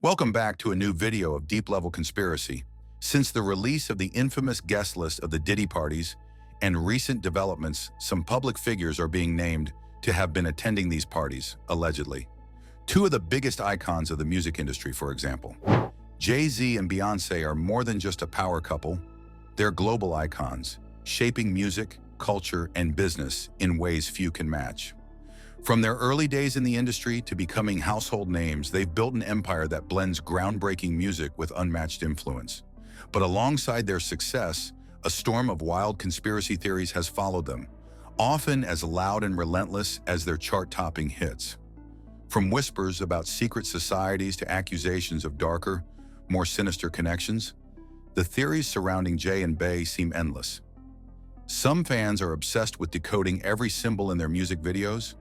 Welcome back to a new video of Deep Level Conspiracy. Since the release of the infamous guest list of the Diddy-parties and recent developments, some public figures are being named to have been attending these parties, allegedly. Two of the biggest icons of the music industry, for example. Jay-Z and Beyoncé are more than just a power couple. They're global icons, shaping music, culture, and business in ways few can match. From their early days in the industry to becoming household names, they've built an empire that blends groundbreaking music with unmatched influence. But alongside their success, a storm of wild conspiracy theories has followed them, often as loud and relentless as their chart-topping hits. From whispers about secret societies to accusations of darker, more sinister connections, the theories surrounding Jay and Bey seem endless. Some fans are obsessed with decoding every symbol in their music videos,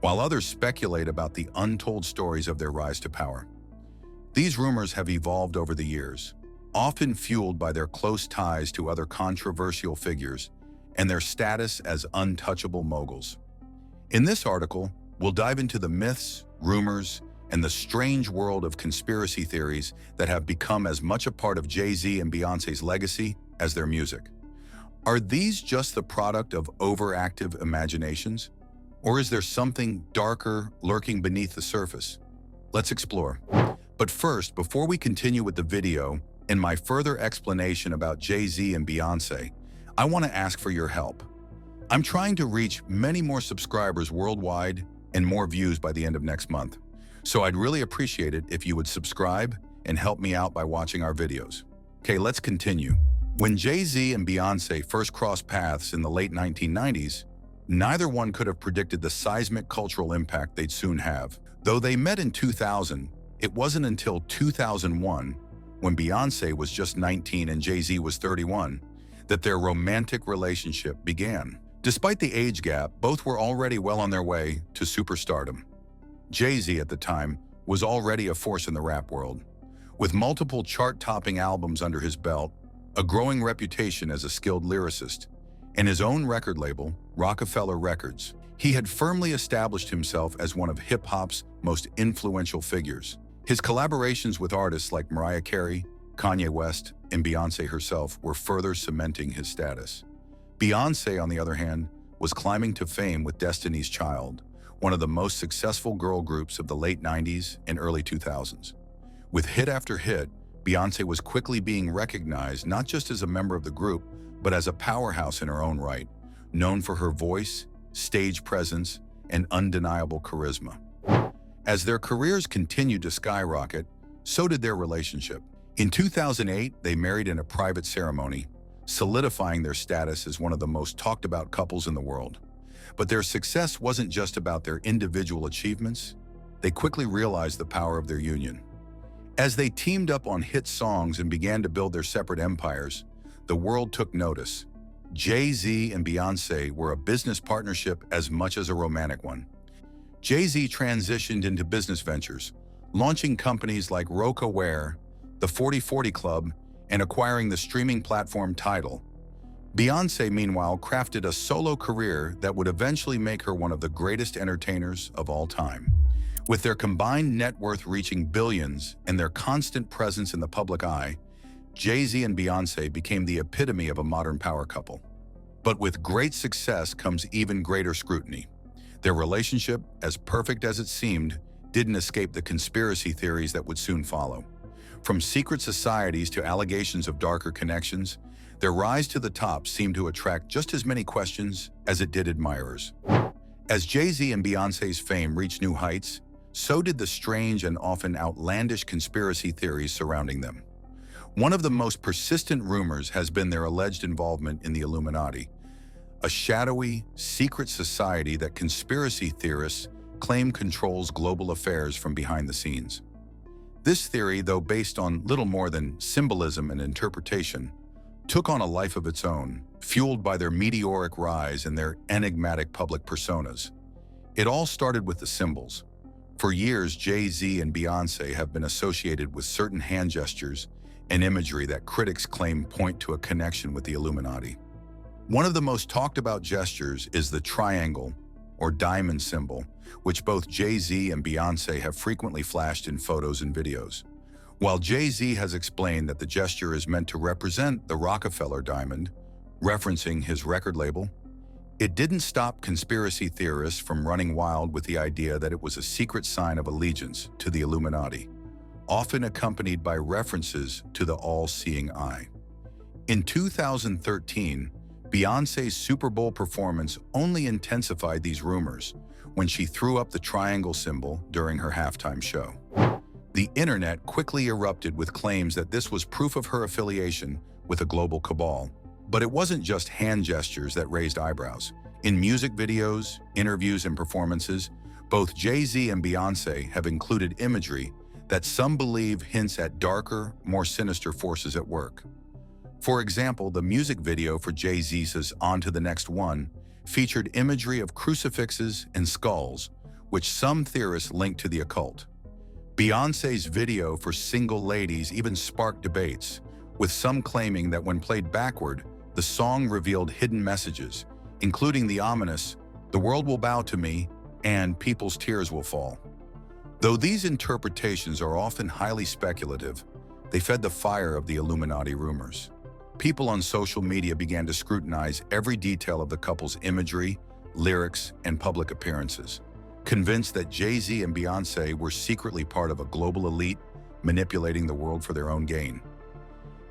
while others speculate about the untold stories of their rise to power. These rumors have evolved over the years, often fueled by their close ties to other controversial figures and their status as untouchable moguls. In this article, we'll dive into the myths, rumors, and the strange world of conspiracy theories that have become as much a part of Jay-Z and Beyoncé's legacy as their music. Are these just the product of overactive imaginations? Or is there something darker lurking beneath the surface? Let's explore. But first, before we continue with the video and my further explanation about Jay-Z and Beyoncé, I want to ask for your help. I'm trying to reach many more subscribers worldwide and more views by the end of next month. So I'd really appreciate it if you would subscribe and help me out by watching our videos. Okay, let's continue. When Jay-Z and Beyoncé first crossed paths in the late 1990s, neither one could have predicted the seismic cultural impact they'd soon have. Though they met in 2000, it wasn't until 2001, when Beyoncé was just 19 and Jay-Z was 31, that their romantic relationship began. Despite the age gap, both were already well on their way to superstardom. Jay-Z at the time was already a force in the rap world. With multiple chart-topping albums under his belt, a growing reputation as a skilled lyricist, and his own record label, Rockefeller Records, he had firmly established himself as one of hip-hop's most influential figures. His collaborations with artists like Mariah Carey, Kanye West, and Beyoncé herself were further cementing his status. Beyoncé, on the other hand, was climbing to fame with Destiny's Child, one of the most successful girl groups of the late 90s and early 2000s. With hit after hit, Beyoncé was quickly being recognized not just as a member of the group, but as a powerhouse in her own right, known for her voice, stage presence, and undeniable charisma. As their careers continued to skyrocket, so did their relationship. In 2008, they married in a private ceremony, solidifying their status as one of the most talked about couples in the world. But their success wasn't just about their individual achievements. They quickly realized the power of their union. As they teamed up on hit songs and began to build their separate empires, the world took notice. Jay-Z and Beyoncé were a business partnership as much as a romantic one. Jay-Z transitioned into business ventures, launching companies like Rocawear, the 40/40 Club, and acquiring the streaming platform Tidal. Beyoncé, meanwhile, crafted a solo career that would eventually make her one of the greatest entertainers of all time. With their combined net worth reaching billions and their constant presence in the public eye, Jay-Z and Beyoncé became the epitome of a modern power couple. But with great success comes even greater scrutiny. Their relationship, as perfect as it seemed, didn't escape the conspiracy theories that would soon follow. From secret societies to allegations of darker connections, their rise to the top seemed to attract just as many questions as it did admirers. As Jay-Z and Beyoncé's fame reached new heights, so did the strange and often outlandish conspiracy theories surrounding them. One of the most persistent rumors has been their alleged involvement in the Illuminati, a shadowy, secret society that conspiracy theorists claim controls global affairs from behind the scenes. This theory, though based on little more than symbolism and interpretation, took on a life of its own, fueled by their meteoric rise and their enigmatic public personas. It all started with the symbols. For years, Jay-Z and Beyoncé have been associated with certain hand gestures and imagery that critics claim point to a connection with the Illuminati. One of the most talked about gestures is the triangle or diamond symbol, which both Jay-Z and Beyoncé have frequently flashed in photos and videos. While Jay-Z has explained that the gesture is meant to represent the Rockefeller diamond, referencing his record label, it didn't stop conspiracy theorists from running wild with the idea that it was a secret sign of allegiance to the Illuminati, often accompanied by references to the all-seeing eye. In 2013, Beyoncé's Super Bowl performance only intensified these rumors when she threw up the triangle symbol during her halftime show. The internet quickly erupted with claims that this was proof of her affiliation with a global cabal. But it wasn't just hand gestures that raised eyebrows. In music videos, interviews, and performances, both Jay-Z and Beyoncé have included imagery that some believe hints at darker, more sinister forces at work. For example, the music video for Jay-Z's On to the Next One featured imagery of crucifixes and skulls, which some theorists link to the occult. Beyoncé's video for Single Ladies even sparked debates, with some claiming that when played backward, the song revealed hidden messages, including the ominous, "The world will bow to me," and "People's tears will fall." Though these interpretations are often highly speculative, they fed the fire of the Illuminati rumors. People on social media began to scrutinize every detail of the couple's imagery, lyrics, and public appearances, convinced that Jay-Z and Beyoncé were secretly part of a global elite manipulating the world for their own gain.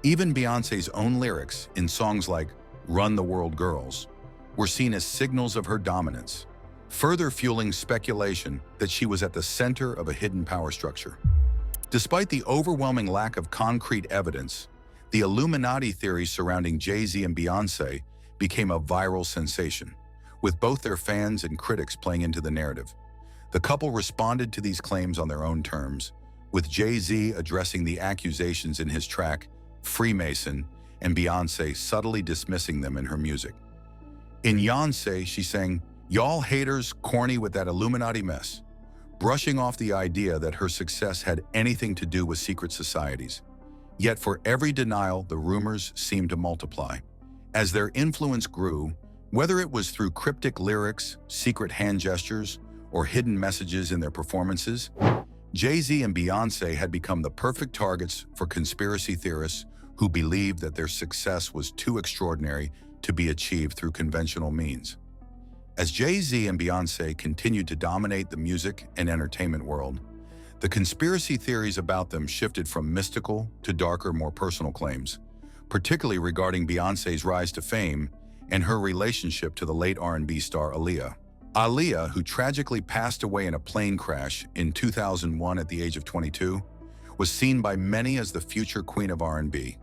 Even Beyoncé's own lyrics in songs like Run the World Girls were seen as signals of her dominance, further fueling speculation that she was at the center of a hidden power structure. Despite the overwhelming lack of concrete evidence, the Illuminati theory surrounding Jay-Z and Beyoncé became a viral sensation, with both their fans and critics playing into the narrative. The couple responded to these claims on their own terms, with Jay-Z addressing the accusations in his track Freemason, and Beyoncé subtly dismissing them in her music. In Beyoncé, she sang, "Y'all haters corny with that Illuminati mess," brushing off the idea that her success had anything to do with secret societies. Yet for every denial, the rumors seemed to multiply. As their influence grew, whether it was through cryptic lyrics, secret hand gestures, or hidden messages in their performances, Jay-Z and Beyoncé had become the perfect targets for conspiracy theorists who believed that their success was too extraordinary to be achieved through conventional means. As Jay-Z and Beyoncé continued to dominate the music and entertainment world, the conspiracy theories about them shifted from mystical to darker, more personal claims, particularly regarding Beyoncé's rise to fame and her relationship to the late R&B star Aaliyah. Aaliyah, who tragically passed away in a plane crash in 2001 at the age of 22, was seen by many as the future queen of R&B.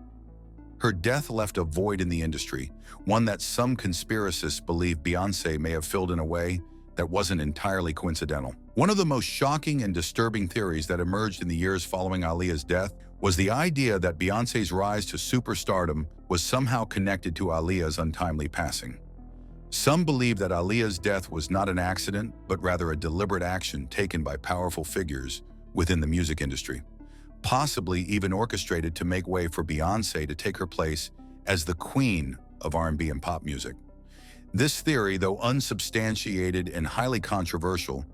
Her death left a void in the industry, one that some conspiracists believe Beyoncé may have filled in a way that wasn't entirely coincidental. One of the most shocking and disturbing theories that emerged in the years following Aaliyah's death was the idea that Beyoncé's rise to superstardom was somehow connected to Aaliyah's untimely passing. Some believe that Aaliyah's death was not an accident, but rather a deliberate action taken by powerful figures within the music industry, possibly even orchestrated to make way for Beyoncé to take her place as the queen of R&B and pop music. This theory, though unsubstantiated and highly controversial,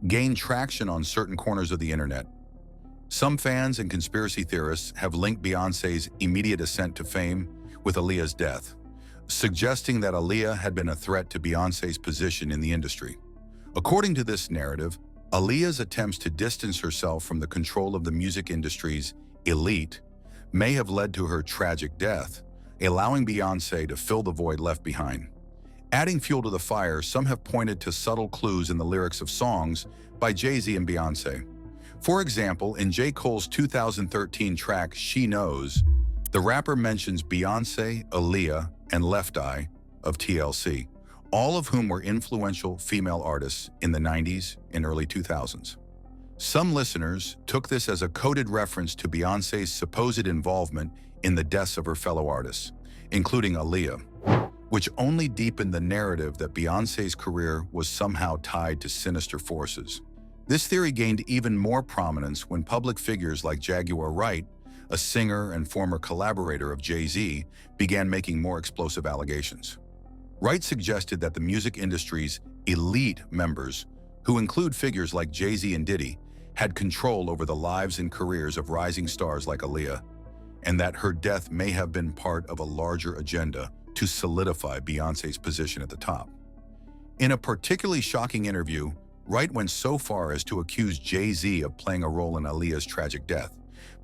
gained traction on certain corners of the internet. Some fans and conspiracy theorists have linked Beyoncé's immediate ascent to fame with Aaliyah's death, suggesting that Aaliyah had been a threat to Beyoncé's position in the industry. According to this narrative, Aaliyah's attempts to distance herself from the control of the music industry's elite may have led to her tragic death, allowing Beyoncé to fill the void left behind. Adding fuel to the fire, some have pointed to subtle clues in the lyrics of songs by Jay-Z and Beyoncé. For example, in J. Cole's 2013 track She Knows, the rapper mentions Beyoncé, Aaliyah, and Left Eye of TLC, all of whom were influential female artists in the 90s and early 2000s. Some listeners took this as a coded reference to Beyoncé's supposed involvement in the deaths of her fellow artists, including Aaliyah, which only deepened the narrative that Beyoncé's career was somehow tied to sinister forces. This theory gained even more prominence when public figures like Jaguar Wright, a singer and former collaborator of Jay-Z, began making more explosive allegations. Wright suggested that the music industry's elite members, who include figures like Jay-Z and Diddy, had control over the lives and careers of rising stars like Aaliyah, and that her death may have been part of a larger agenda to solidify Beyoncé's position at the top. In a particularly shocking interview, Wright went so far as to accuse Jay-Z of playing a role in Aaliyah's tragic death,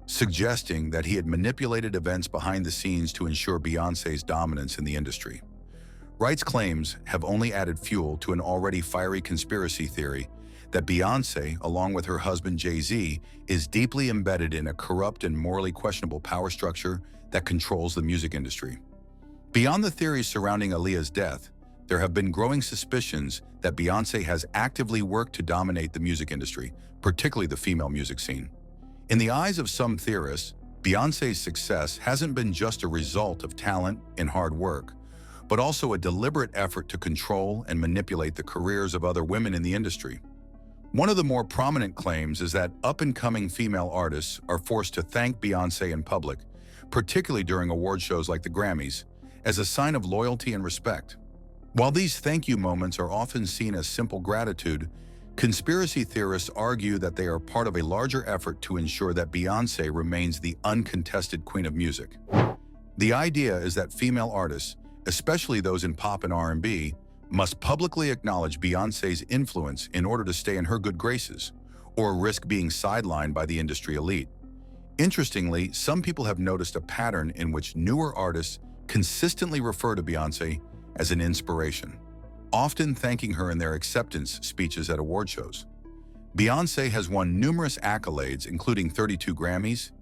suggesting that he had manipulated events behind the scenes to ensure Beyoncé's dominance in the industry. Wright's claims have only added fuel to an already fiery conspiracy theory that Beyoncé, along with her husband Jay-Z, is deeply embedded in a corrupt and morally questionable power structure that controls the music industry. Beyond the theories surrounding Aaliyah's death, there have been growing suspicions that Beyoncé has actively worked to dominate the music industry, particularly the female music scene. In the eyes of some theorists, Beyoncé's success hasn't been just a result of talent and hard work, but also a deliberate effort to control and manipulate the careers of other women in the industry. One of the more prominent claims is that up-and-coming female artists are forced to thank Beyoncé in public, particularly during award shows like the Grammys, as a sign of loyalty and respect. While these thank you moments are often seen as simple gratitude, conspiracy theorists argue that they are part of a larger effort to ensure that Beyoncé remains the uncontested queen of music. The idea is that female artists, especially those in pop and R&B, must publicly acknowledge Beyoncé's influence in order to stay in her good graces, or risk being sidelined by the industry elite. Interestingly, some people have noticed a pattern in which newer artists consistently refer to Beyoncé as an inspiration, often thanking her in their acceptance speeches at award shows. Beyoncé has won numerous accolades, including 32 Grammys,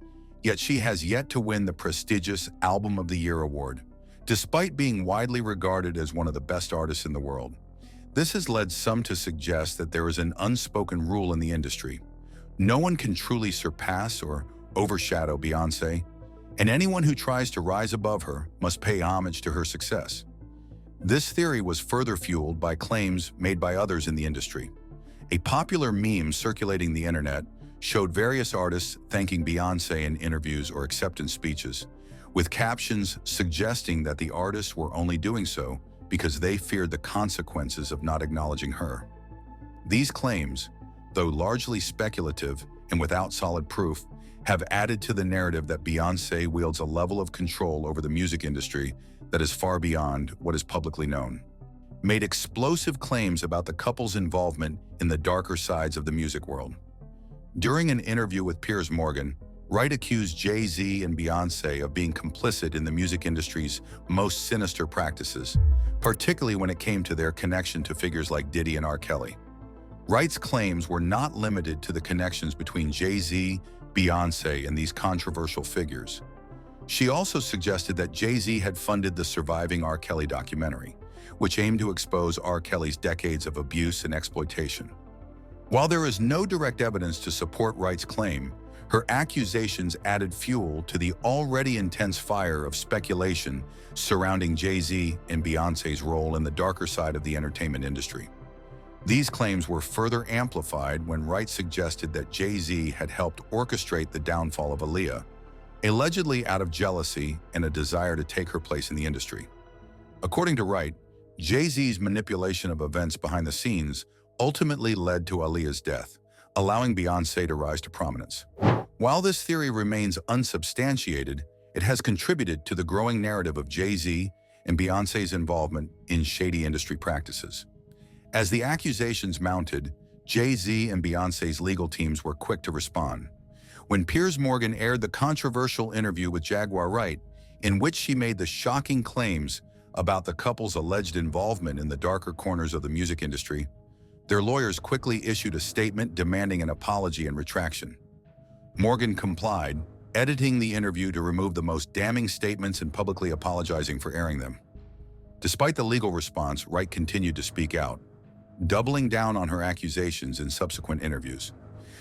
yet she has yet to win the prestigious Album of the Year award, despite being widely regarded as one of the best artists in the world. This has led some to suggest that there is an unspoken rule in the industry. No one can truly surpass or overshadow Beyoncé, and anyone who tries to rise above her must pay homage to her success. This theory was further fueled by claims made by others in the industry. A popular meme circulating the internet showed various artists thanking Beyoncé in interviews or acceptance speeches, with captions suggesting that the artists were only doing so because they feared the consequences of not acknowledging her. These claims, though largely speculative and without solid proof, have added to the narrative that Beyoncé wields a level of control over the music industry that is far beyond what is publicly known. Made explosive claims about the couple's involvement in the darker sides of the music world. During an interview with Piers Morgan, Wright accused Jay-Z and Beyoncé of being complicit in the music industry's most sinister practices, particularly when it came to their connection to figures like Diddy and R. Kelly. Wright's claims were not limited to the connections between Jay-Z, Beyoncé, and these controversial figures. She also suggested that Jay-Z had funded the surviving R. Kelly documentary, which aimed to expose R. Kelly's decades of abuse and exploitation. While there is no direct evidence to support Wright's claim, her accusations added fuel to the already intense fire of speculation surrounding Jay-Z and Beyoncé's role in the darker side of the entertainment industry. These claims were further amplified when Wright suggested that Jay-Z had helped orchestrate the downfall of Aaliyah, allegedly out of jealousy and a desire to take her place in the industry. According to Wright, Jay-Z's manipulation of events behind the scenes ultimately led to Aaliyah's death, allowing Beyoncé to rise to prominence. While this theory remains unsubstantiated, it has contributed to the growing narrative of Jay-Z and Beyoncé's involvement in shady industry practices. As the accusations mounted, Jay-Z and Beyoncé's legal teams were quick to respond. When Piers Morgan aired the controversial interview with Jaguar Wright, in which she made the shocking claims about the couple's alleged involvement in the darker corners of the music industry, their lawyers quickly issued a statement demanding an apology and retraction. Morgan complied, editing the interview to remove the most damning statements and publicly apologizing for airing them. Despite the legal response, Wright continued to speak out, doubling down on her accusations in subsequent interviews.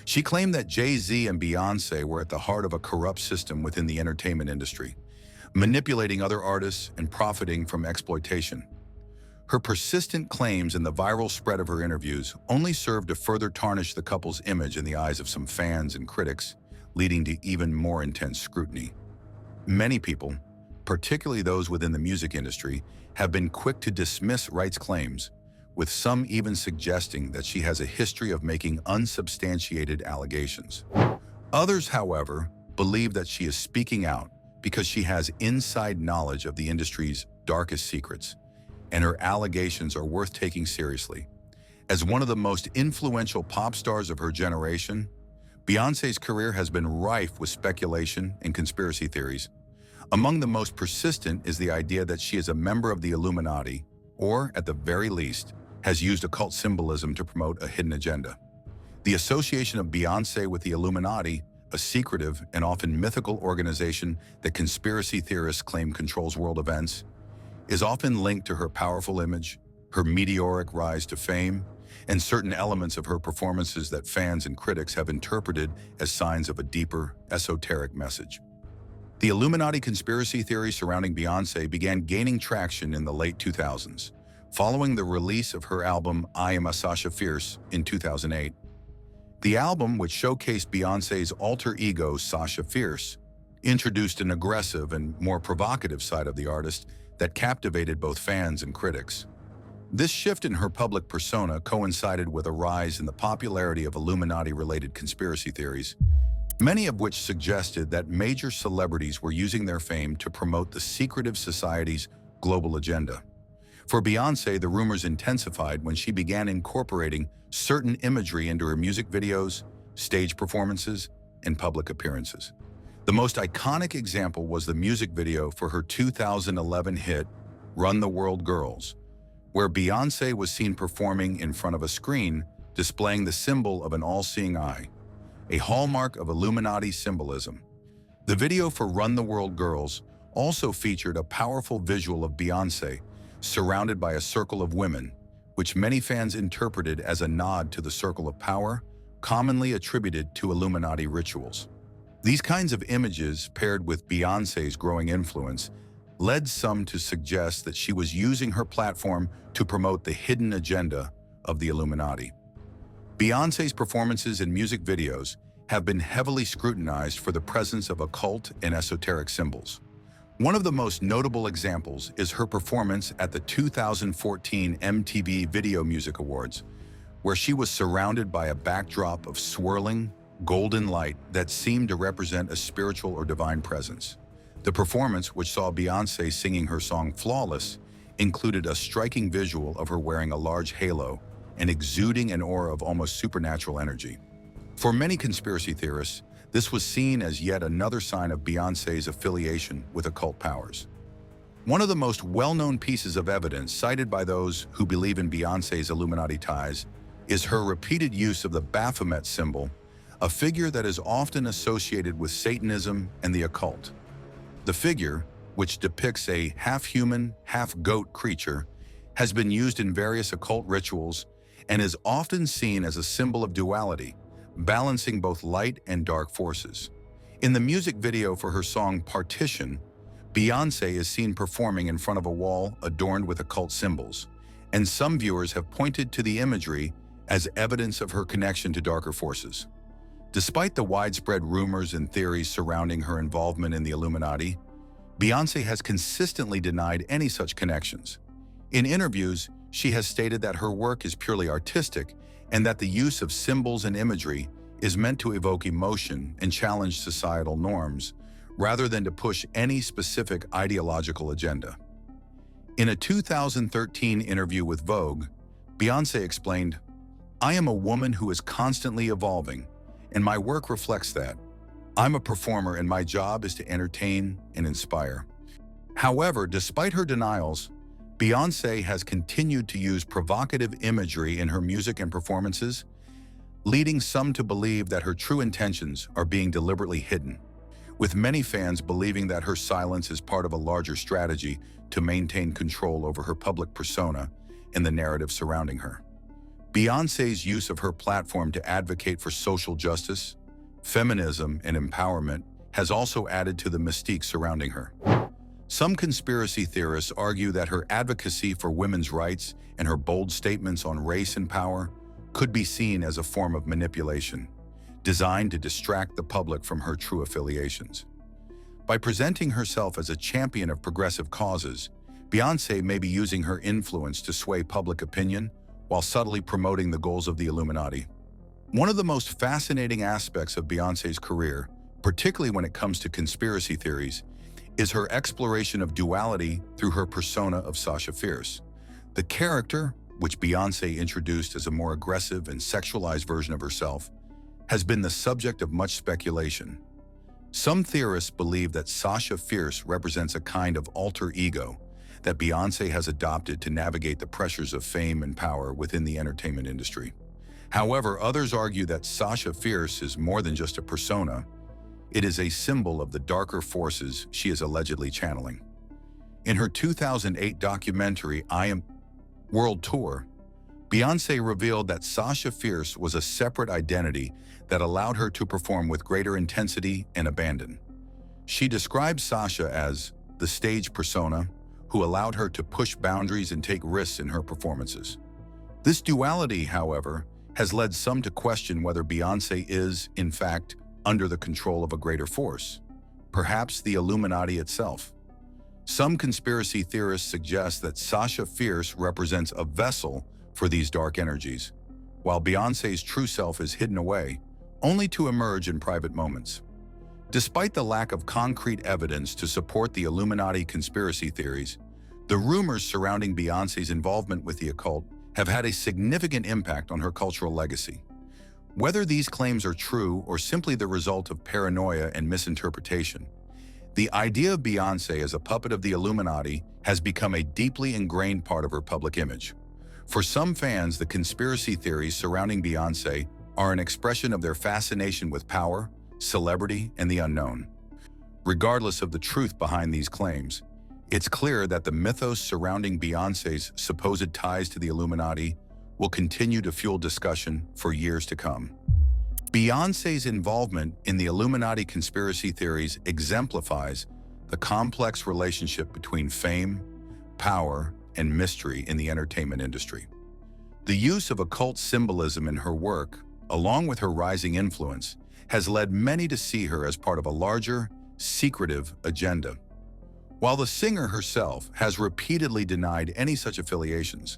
She claimed that Jay-Z and Beyoncé were at the heart of a corrupt system within the entertainment industry, manipulating other artists and profiting from exploitation. Her persistent claims and the viral spread of her interviews only served to further tarnish the couple's image in the eyes of some fans and critics, leading to even more intense scrutiny. Many people, particularly those within the music industry, have been quick to dismiss Wright's claims, with some even suggesting that she has a history of making unsubstantiated allegations. Others, however, believe that she is speaking out because she has inside knowledge of the industry's darkest secrets, and her allegations are worth taking seriously. As one of the most influential pop stars of her generation, Beyoncé's career has been rife with speculation and conspiracy theories. Among the most persistent is the idea that she is a member of the Illuminati, or, at the very least, has used occult symbolism to promote a hidden agenda. The association of Beyoncé with the Illuminati, a secretive and often mythical organization that conspiracy theorists claim controls world events, is often linked to her powerful image, her meteoric rise to fame, and certain elements of her performances that fans and critics have interpreted as signs of a deeper, esoteric message. The Illuminati conspiracy theory surrounding Beyoncé began gaining traction in the late 2000s, following the release of her album I Am a Sasha Fierce in 2008. The album, which showcased Beyoncé's alter ego Sasha Fierce, introduced an aggressive and more provocative side of the artist that captivated both fans and critics. This shift in her public persona coincided with a rise in the popularity of Illuminati-related conspiracy theories, many of which suggested that major celebrities were using their fame to promote the secretive society's global agenda. For Beyoncé, the rumors intensified when she began incorporating certain imagery into her music videos, stage performances, and public appearances. The most iconic example was the music video for her 2011 hit, Run the World Girls, where Beyoncé was seen performing in front of a screen displaying the symbol of an all-seeing eye, a hallmark of Illuminati symbolism. The video for Run the World Girls also featured a powerful visual of Beyoncé surrounded by a circle of women, which many fans interpreted as a nod to the circle of power, commonly attributed to Illuminati rituals. These kinds of images, paired with Beyoncé's growing influence, led some to suggest that she was using her platform to promote the hidden agenda of the Illuminati. Beyoncé's performances in music videos have been heavily scrutinized for the presence of occult and esoteric symbols. One of the most notable examples is her performance at the 2014 MTV Video Music Awards, where she was surrounded by a backdrop of swirling, golden light that seemed to represent a spiritual or divine presence. The performance, which saw Beyoncé singing her song Flawless, included a striking visual of her wearing a large halo and exuding an aura of almost supernatural energy. For many conspiracy theorists, this was seen as yet another sign of Beyoncé's affiliation with occult powers. One of the most well-known pieces of evidence cited by those who believe in Beyoncé's Illuminati ties is her repeated use of the Baphomet symbol, a figure that is often associated with Satanism and the occult. The figure, which depicts a half-human, half-goat creature, has been used in various occult rituals and is often seen as a symbol of duality, balancing both light and dark forces. In the music video for her song Partition, Beyoncé is seen performing in front of a wall adorned with occult symbols, and some viewers have pointed to the imagery as evidence of her connection to darker forces. Despite the widespread rumors and theories surrounding her involvement in the Illuminati, Beyoncé has consistently denied any such connections. In interviews, she has stated that her work is purely artistic and that the use of symbols and imagery is meant to evoke emotion and challenge societal norms, rather than to push any specific ideological agenda. In a 2013 interview with Vogue, Beyoncé explained, "I am a woman who is constantly evolving, and my work reflects that. I'm a performer and my job is to entertain and inspire." However, despite her denials, Beyoncé has continued to use provocative imagery in her music and performances, leading some to believe that her true intentions are being deliberately hidden, with many fans believing that her silence is part of a larger strategy to maintain control over her public persona and the narrative surrounding her. Beyoncé's use of her platform to advocate for social justice, feminism, and empowerment has also added to the mystique surrounding her. Some conspiracy theorists argue that her advocacy for women's rights and her bold statements on race and power could be seen as a form of manipulation, designed to distract the public from her true affiliations. By presenting herself as a champion of progressive causes, Beyoncé may be using her influence to sway public opinion while subtly promoting the goals of the Illuminati. One of the most fascinating aspects of Beyoncé's career, particularly when it comes to conspiracy theories, is her exploration of duality through her persona of Sasha Fierce. The character, which Beyoncé introduced as a more aggressive and sexualized version of herself, has been the subject of much speculation. Some theorists believe that Sasha Fierce represents a kind of alter ego that Beyoncé has adopted to navigate the pressures of fame and power within the entertainment industry. However, others argue that Sasha Fierce is more than just a persona. It is a symbol of the darker forces she is allegedly channeling. In her 2008 documentary, I Am World Tour, Beyoncé revealed that Sasha Fierce was a separate identity that allowed her to perform with greater intensity and abandon. She described Sasha as the stage persona who allowed her to push boundaries and take risks in her performances. This duality, however, has led some to question whether Beyoncé is, in fact, under the control of a greater force, perhaps the Illuminati itself. Some conspiracy theorists suggest that Sasha Fierce represents a vessel for these dark energies, while Beyoncé's true self is hidden away, only to emerge in private moments. Despite the lack of concrete evidence to support the Illuminati conspiracy theories, the rumors surrounding Beyoncé's involvement with the occult have had a significant impact on her cultural legacy. Whether these claims are true or simply the result of paranoia and misinterpretation, the idea of Beyoncé as a puppet of the Illuminati has become a deeply ingrained part of her public image. For some fans, the conspiracy theories surrounding Beyoncé are an expression of their fascination with power, celebrity, and the unknown. Regardless of the truth behind these claims, it's clear that the mythos surrounding Beyoncé's supposed ties to the Illuminati will continue to fuel discussion for years to come. Beyoncé's involvement in the Illuminati conspiracy theories exemplifies the complex relationship between fame, power, and mystery in the entertainment industry. The use of occult symbolism in her work, along with her rising influence, has led many to see her as part of a larger, secretive agenda. While the singer herself has repeatedly denied any such affiliations,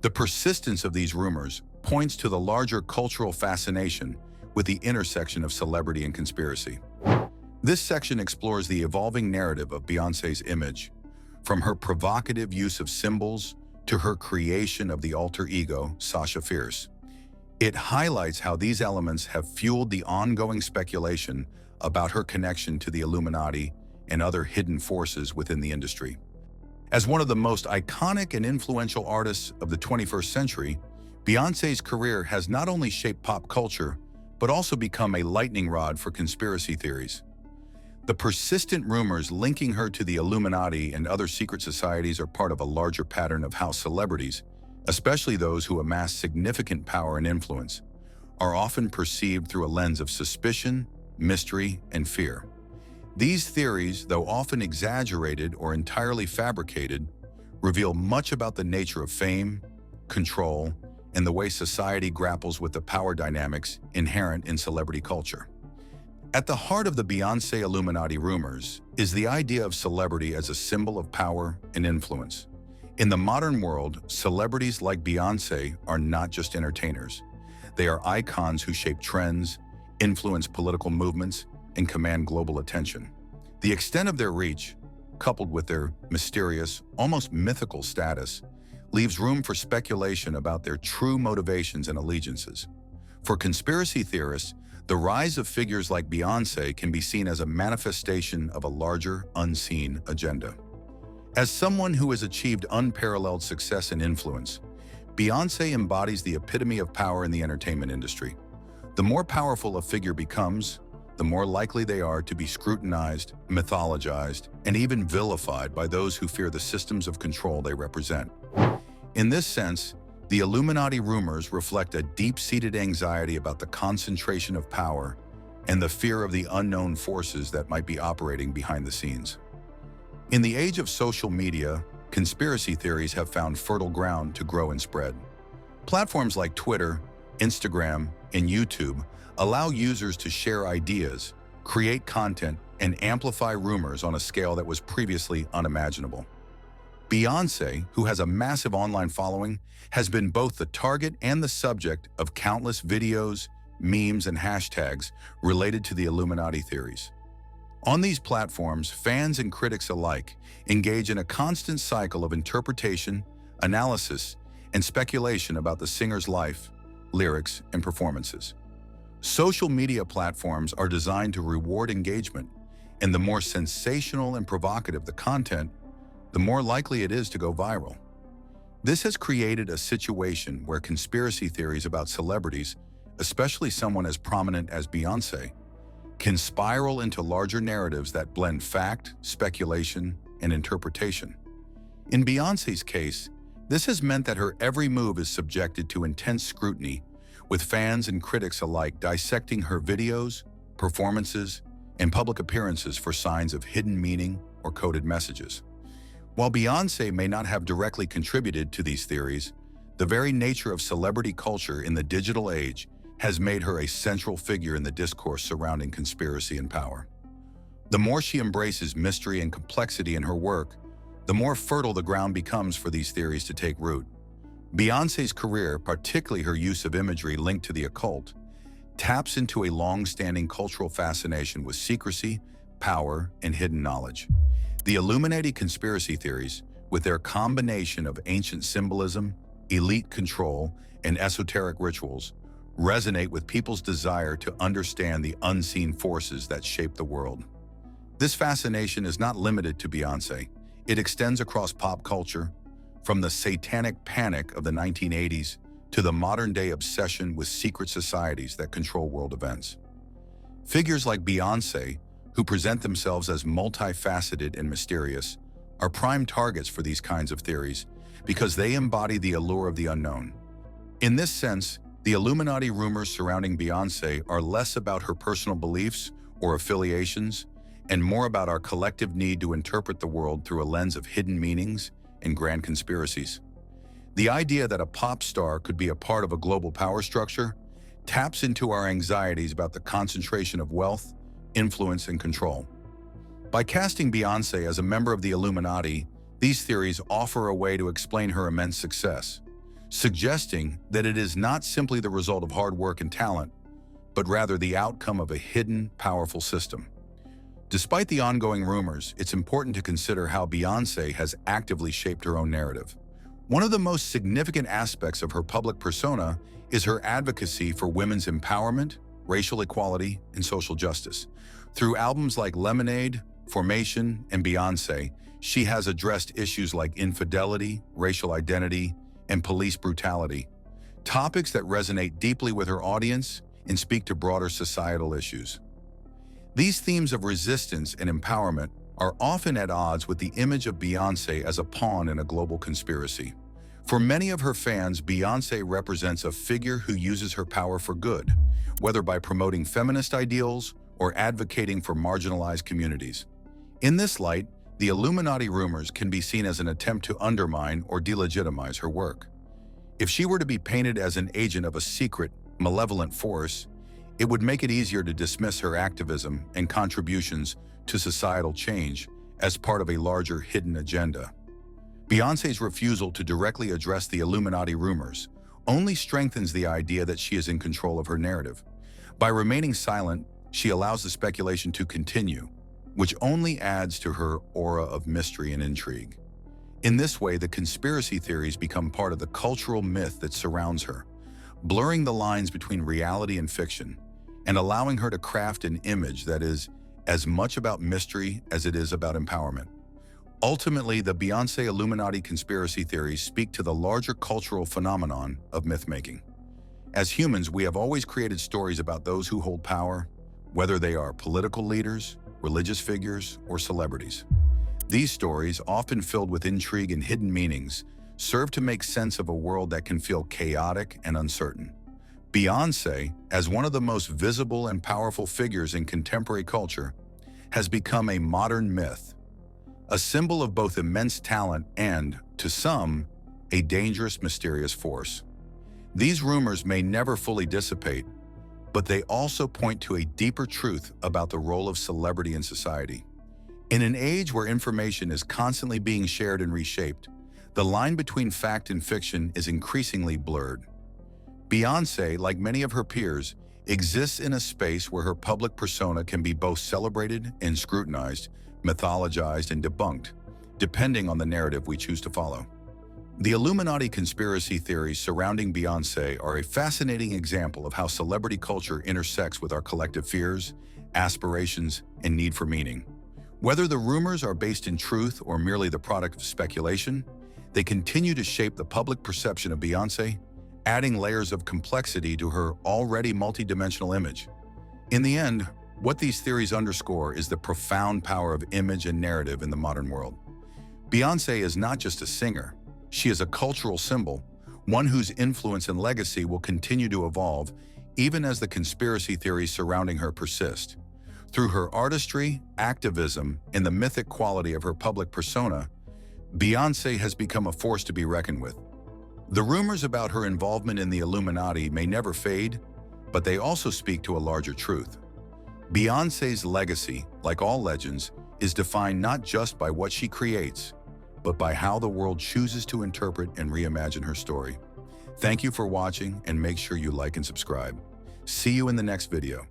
the persistence of these rumors points to the larger cultural fascination with the intersection of celebrity and conspiracy. This section explores the evolving narrative of Beyoncé's image, from her provocative use of symbols to her creation of the alter ego, Sasha Fierce. It highlights how these elements have fueled the ongoing speculation about her connection to the Illuminati and other hidden forces within the industry. As one of the most iconic and influential artists of the 21st century, Beyoncé's career has not only shaped pop culture, but also become a lightning rod for conspiracy theories. The persistent rumors linking her to the Illuminati and other secret societies are part of a larger pattern of how celebrities, especially those who amass significant power and influence, are often perceived through a lens of suspicion, mystery, and fear. These theories, though often exaggerated or entirely fabricated, reveal much about the nature of fame, control, and the way society grapples with the power dynamics inherent in celebrity culture. At the heart of the Beyoncé Illuminati rumors is the idea of celebrity as a symbol of power and influence. In the modern world, celebrities like Beyoncé are not just entertainers. They are icons who shape trends, influence political movements, and command global attention. The extent of their reach, coupled with their mysterious, almost mythical status, leaves room for speculation about their true motivations and allegiances. For conspiracy theorists, the rise of figures like Beyoncé can be seen as a manifestation of a larger, unseen agenda. As someone who has achieved unparalleled success and influence, Beyoncé embodies the epitome of power in the entertainment industry. The more powerful a figure becomes, the more likely they are to be scrutinized, mythologized, and even vilified by those who fear the systems of control they represent. In this sense, the Illuminati rumors reflect a deep-seated anxiety about the concentration of power and the fear of the unknown forces that might be operating behind the scenes. In the age of social media, conspiracy theories have found fertile ground to grow and spread. Platforms like Twitter, Instagram, and YouTube allow users to share ideas, create content, and amplify rumors on a scale that was previously unimaginable. Beyoncé, who has a massive online following, has been both the target and the subject of countless videos, memes, and hashtags related to the Illuminati theories. On these platforms, fans and critics alike engage in a constant cycle of interpretation, analysis, and speculation about the singer's life, lyrics, and performances. Social media platforms are designed to reward engagement, and the more sensational and provocative the content, the more likely it is to go viral. This has created a situation where conspiracy theories about celebrities, especially someone as prominent as Beyoncé, can spiral into larger narratives that blend fact, speculation, and interpretation. In Beyoncé's case, this has meant that her every move is subjected to intense scrutiny, with fans and critics alike dissecting her videos, performances, and public appearances for signs of hidden meaning or coded messages. While Beyoncé may not have directly contributed to these theories, the very nature of celebrity culture in the digital age has made her a central figure in the discourse surrounding conspiracy and power. The more she embraces mystery and complexity in her work, the more fertile the ground becomes for these theories to take root. Beyoncé's career, particularly her use of imagery linked to the occult, taps into a long-standing cultural fascination with secrecy, power, and hidden knowledge. The Illuminati conspiracy theories, with their combination of ancient symbolism, elite control, and esoteric rituals, resonate with people's desire to understand the unseen forces that shape the world. This fascination is not limited to Beyoncé. It extends across pop culture, from the satanic panic of the 1980s to the modern-day obsession with secret societies that control world events. Figures like Beyoncé, who present themselves as multifaceted and mysterious, are prime targets for these kinds of theories because they embody the allure of the unknown. In this sense, the Illuminati rumors surrounding Beyoncé are less about her personal beliefs or affiliations and more about our collective need to interpret the world through a lens of hidden meanings and grand conspiracies. The idea that a pop star could be a part of a global power structure taps into our anxieties about the concentration of wealth, influence, and control. By casting Beyoncé as a member of the Illuminati, these theories offer a way to explain her immense success, suggesting that it is not simply the result of hard work and talent, but rather the outcome of a hidden, powerful system. Despite the ongoing rumors, it's important to consider how Beyoncé has actively shaped her own narrative. One of the most significant aspects of her public persona is her advocacy for women's empowerment, racial equality, and social justice. Through albums like Lemonade, Formation, and Beyoncé, she has addressed issues like infidelity, racial identity, and police brutality, topics that resonate deeply with her audience and speak to broader societal issues. These themes of resistance and empowerment are often at odds with the image of Beyoncé as a pawn in a global conspiracy. For many of her fans, Beyoncé represents a figure who uses her power for good, whether by promoting feminist ideals or advocating for marginalized communities. In this light, the Illuminati rumors can be seen as an attempt to undermine or delegitimize her work. If she were to be painted as an agent of a secret, malevolent force, it would make it easier to dismiss her activism and contributions to societal change as part of a larger hidden agenda. Beyoncé's refusal to directly address the Illuminati rumors only strengthens the idea that she is in control of her narrative. By remaining silent, she allows the speculation to continue, which only adds to her aura of mystery and intrigue. In this way, the conspiracy theories become part of the cultural myth that surrounds her, blurring the lines between reality and fiction, and allowing her to craft an image that is as much about mystery as it is about empowerment. Ultimately, the Beyoncé Illuminati conspiracy theories speak to the larger cultural phenomenon of myth-making. As humans, we have always created stories about those who hold power, whether they are political leaders, religious figures, or celebrities. These stories, often filled with intrigue and hidden meanings, serve to make sense of a world that can feel chaotic and uncertain. Beyoncé, as one of the most visible and powerful figures in contemporary culture, has become a modern myth, a symbol of both immense talent and, to some, a dangerous, mysterious force. These rumors may never fully dissipate, but they also point to a deeper truth about the role of celebrity in society. In an age where information is constantly being shared and reshaped, the line between fact and fiction is increasingly blurred. Beyoncé, like many of her peers, exists in a space where her public persona can be both celebrated and scrutinized, mythologized and debunked, depending on the narrative we choose to follow. The Illuminati conspiracy theories surrounding Beyoncé are a fascinating example of how celebrity culture intersects with our collective fears, aspirations, and need for meaning. Whether the rumors are based in truth or merely the product of speculation, they continue to shape the public perception of Beyoncé, adding layers of complexity to her already multidimensional image. In the end, what these theories underscore is the profound power of image and narrative in the modern world. Beyoncé is not just a singer, she is a cultural symbol, one whose influence and legacy will continue to evolve even as the conspiracy theories surrounding her persist. Through her artistry, activism, and the mythic quality of her public persona, Beyoncé has become a force to be reckoned with. The rumors about her involvement in the Illuminati may never fade, but they also speak to a larger truth. Beyoncé's legacy, like all legends, is defined not just by what she creates, but by how the world chooses to interpret and reimagine her story. Thank you for watching, and make sure you like and subscribe. See you in the next video.